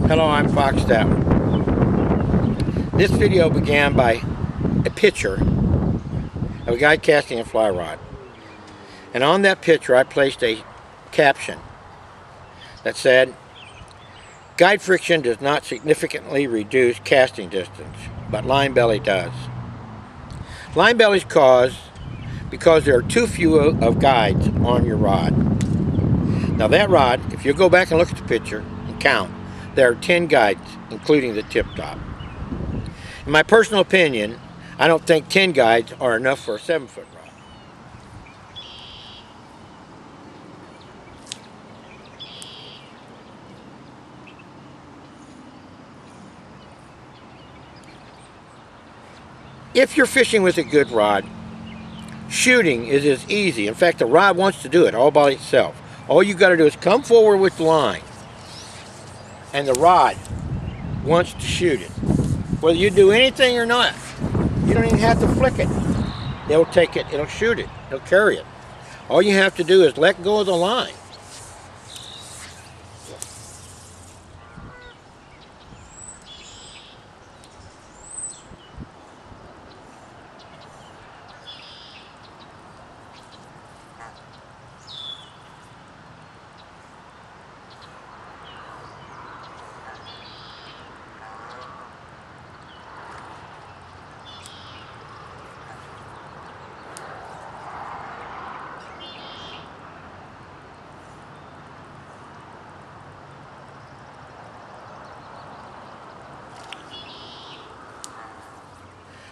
Hello, I'm Fox Statler. This video began by a picture of a guy casting a fly rod. And on that picture I placed a caption that said, "Guide friction does not significantly reduce casting distance, but line belly does." Line bellies cause because there are too few of guides on your rod. Now that rod, if you go back and look at the picture and count, there are 10 guides, including the tip top. In my personal opinion, I don't think 10 guides are enough for a 7-foot rod. If you're fishing with a good rod, shooting is as easy. In fact, the rod wants to do it all by itself. All you got to do is come forward with the line, and the rod wants to shoot it. Whether you do anything or not, you don't even have to flick it. It'll take it, it'll shoot it, it'll carry it. All you have to do is let go of the line.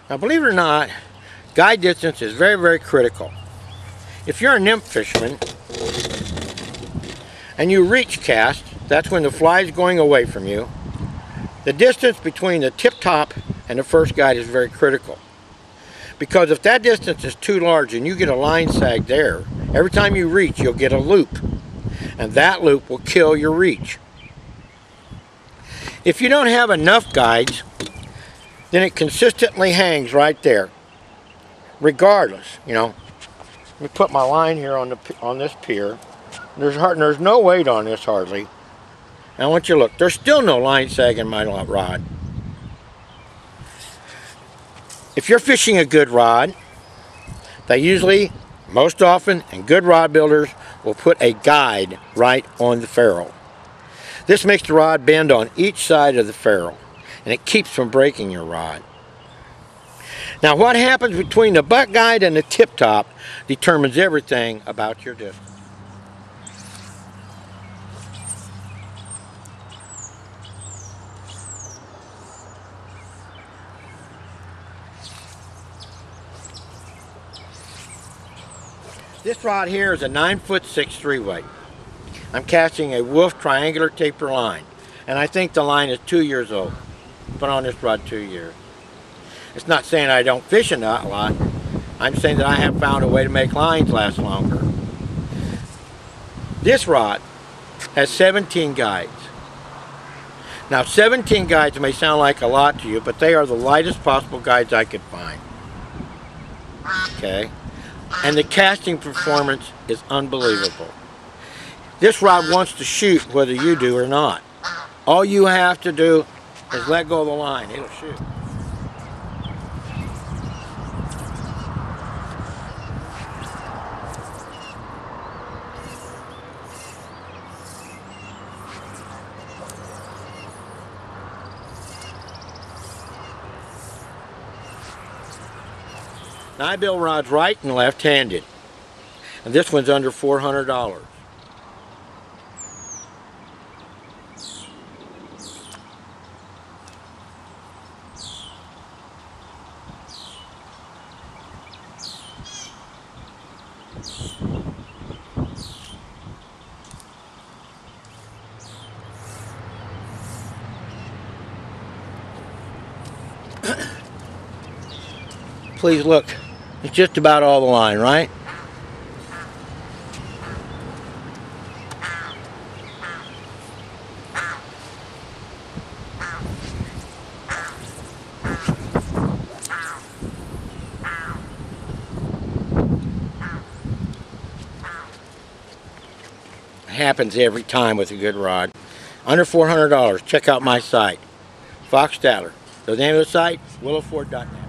Now, believe it or not, guide distance is very, very critical. If you're a nymph fisherman and you reach cast, that's when the fly is going away from you. The distance between the tip top and the first guide is very critical. Because if that distance is too large and you get a line sag there, every time you reach, you'll get a loop. And that loop will kill your reach. If you don't have enough guides, then it consistently hangs right there, regardless. You know, let me put my line here on this pier. There's no weight on this hardly. And I want you to look. There's still no line sag in my rod. If you're fishing a good rod, they usually, most often, and good rod builders will put a guide right on the ferrule. This makes the rod bend on each side of the ferrule, and it keeps from breaking your rod. Now, what happens between the butt guide and the tip top determines everything about your distance. This rod here is a 9'6" 3-weight. I'm casting a Wolf triangular taper line, and I think the line is 2 years old. Been on this rod 2 years. It's not saying I don't fish a lot. I'm saying that I have found a way to make lines last longer. This rod has 17 guides. Now, 17 guides may sound like a lot to you, but they are the lightest possible guides I could find. Okay? And the casting performance is unbelievable. This rod wants to shoot whether you do or not. All you have to do is let go of the line. It'll shoot. Now, I build rods right and left-handed, and this one's under $400. Please look, it's just about all the line, right? Happens every time with a good rod. Under $400. Check out my site. Fox Statler. The name of the site, willowford.net.